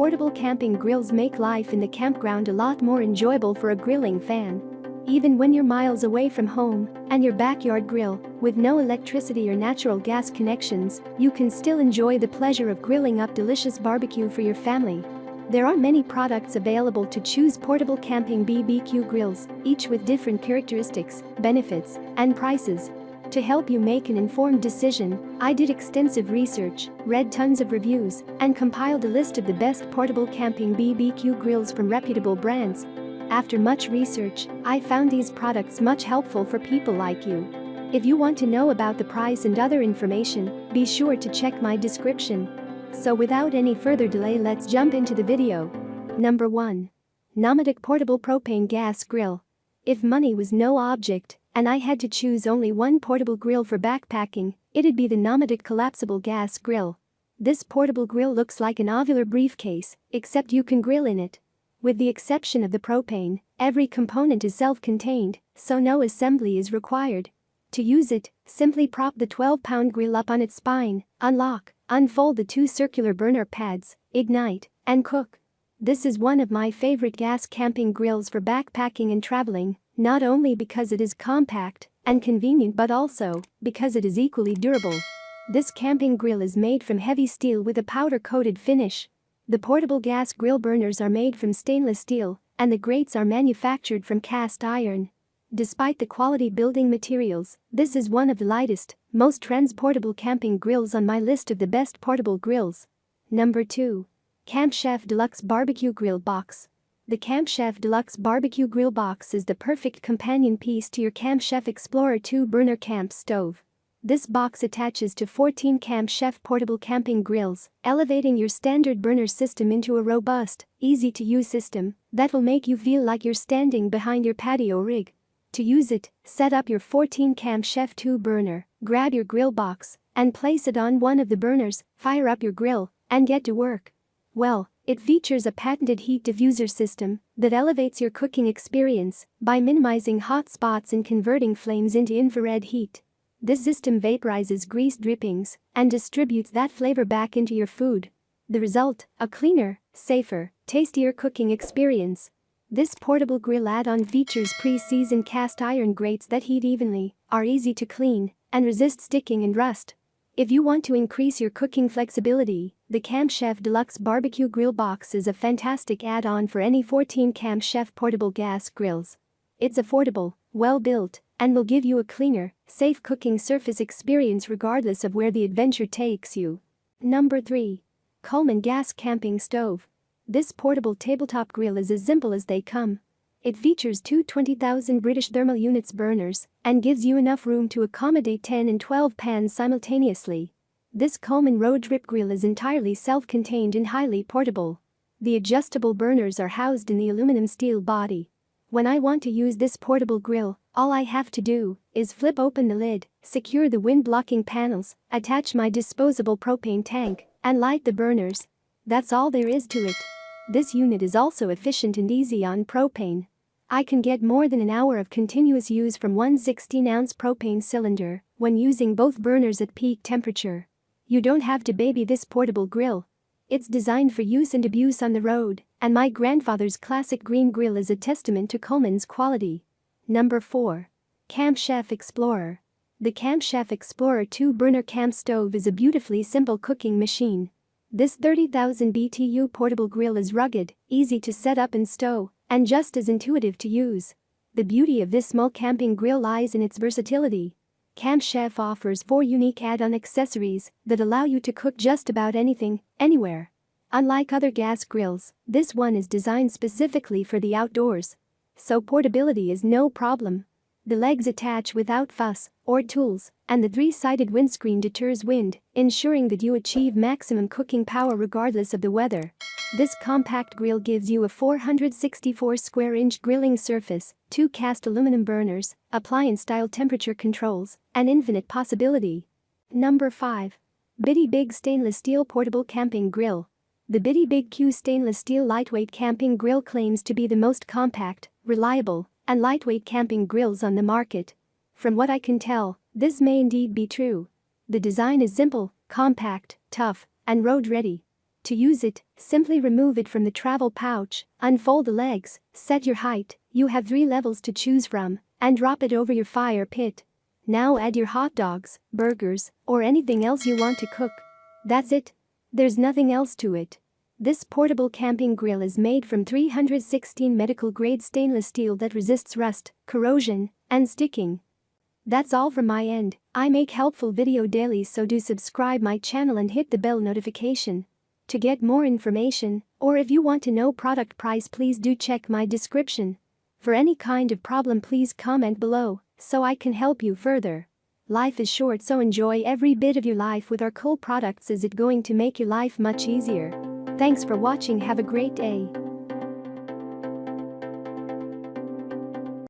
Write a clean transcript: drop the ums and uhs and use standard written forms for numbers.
portable camping grills make life in the campground a lot more enjoyable for a grilling fan. Even when you're miles away from home and your backyard grill, with no electricity or natural gas connections, you can still enjoy the pleasure of grilling up delicious barbecue for your family. There are many products available to choose portable camping BBQ grills, each with different characteristics, benefits, and prices. To help you make an informed decision, I did extensive research, read tons of reviews, and compiled a list of the best portable camping BBQ grills from reputable brands. After much research, I found these products much helpful for people like you. If you want to know about the price and other information, be sure to check my description. So without any further delay, let's jump into the video. Number 1. Nomad Portable Propane Gas Grill. If money was no object, and I had to choose only one portable grill for backpacking, it'd be the Nomad Collapsible Gas Grill. This portable grill looks like an ovular briefcase, except you can grill in it. With the exception of the propane, every component is self-contained, so no assembly is required. To use it, simply prop the 12-pound grill up on its spine, unlock, unfold the 2 circular burner pads, ignite, and cook. This is one of my favorite gas camping grills for backpacking and traveling, not only because it is compact and convenient but also because it is equally durable. This camping grill is made from heavy steel with a powder-coated finish. The portable gas grill burners are made from stainless steel, and the grates are manufactured from cast iron. Despite the quality building materials, this is one of the lightest, most transportable camping grills on my list of the best portable grills. Number 2. Camp Chef Deluxe Barbecue Grill Box. The Camp Chef Deluxe Barbecue Grill Box is the perfect companion piece to your Camp Chef Explorer 2-burner camp stove. This box attaches to 14 Camp Chef portable camping grills, elevating your standard burner system into a robust, easy-to-use system that will make you feel like you're standing behind your patio rig. To use it, set up your 14 Camp Chef 2-burner, grab your grill box, and place it on one of the burners, fire up your grill, and get to work. Well, it features a patented heat diffuser system that elevates your cooking experience by minimizing hot spots and converting flames into infrared heat. This system vaporizes grease drippings and distributes that flavor back into your food. The result, a cleaner, safer, tastier cooking experience. This portable grill add-on features pre-seasoned cast iron grates that heat evenly, are easy to clean, and resist sticking and rust. If you want to increase your cooking flexibility, the Camp Chef Deluxe Barbecue Grill Box is a fantastic add-on for any 14 Camp Chef portable gas grills. It's affordable, well-built, and will give you a cleaner, safe cooking surface experience regardless of where the adventure takes you. Number 3. Coleman Gas Camping Stove. This portable tabletop grill is as simple as they come. It features 2 20,000 British thermal units burners and gives you enough room to accommodate 10 and 12 pans simultaneously. This Coleman road trip grill is entirely self-contained and highly portable. The adjustable burners are housed in the aluminum steel body. When I want to use this portable grill, all I have to do is flip open the lid, secure the wind-blocking panels, attach my disposable propane tank, and light the burners. That's all there is to it. This unit is also efficient and easy on propane. I can get more than an hour of continuous use from one 16-ounce propane cylinder when using both burners at peak temperature. You don't have to baby this portable grill. It's designed for use and abuse on the road, and my grandfather's classic green grill is a testament to Coleman's quality. Number 4. Camp Chef Explorer. The Camp Chef Explorer 2-burner camp stove is a beautifully simple cooking machine. This 30,000 BTU portable grill is rugged, easy to set up and stow, and just as intuitive to use. The beauty of this small camping grill lies in its versatility. Camp Chef offers 4 unique add-on accessories that allow you to cook just about anything, anywhere. Unlike other gas grills, this one is designed specifically for the outdoors. So portability is no problem. The legs attach without fuss or tools, and the 3-sided windscreen deters wind, ensuring that you achieve maximum cooking power regardless of the weather. This compact grill gives you a 464 square inch grilling surface, 2 cast aluminum burners, appliance-style temperature controls, and infinite possibility. Number 5. BBQ Stainless Steel Portable Camping Grill. The BBQ stainless steel lightweight camping grill claims to be the most compact, reliable, and lightweight camping grills on the market. From what I can tell, this may indeed be true. The design is simple, compact, tough, and road-ready. To use it, simply remove it from the travel pouch, unfold the legs, set your height, you have 3 levels to choose from, and drop it over your fire pit. Now add your hot dogs, burgers, or anything else you want to cook. That's it. There's nothing else to it. This portable camping grill is made from 316 medical-grade stainless steel that resists rust, corrosion, and sticking. That's all from my end. I make helpful video daily, so do subscribe my channel and hit the bell notification. To get more information, or if you want to know product price, please do check my description. For any kind of problem, please comment below, so I can help you further. Life is short, so enjoy every bit of your life with our cool products. Is it going to make your life much easier? Thanks for watching. Have a great day.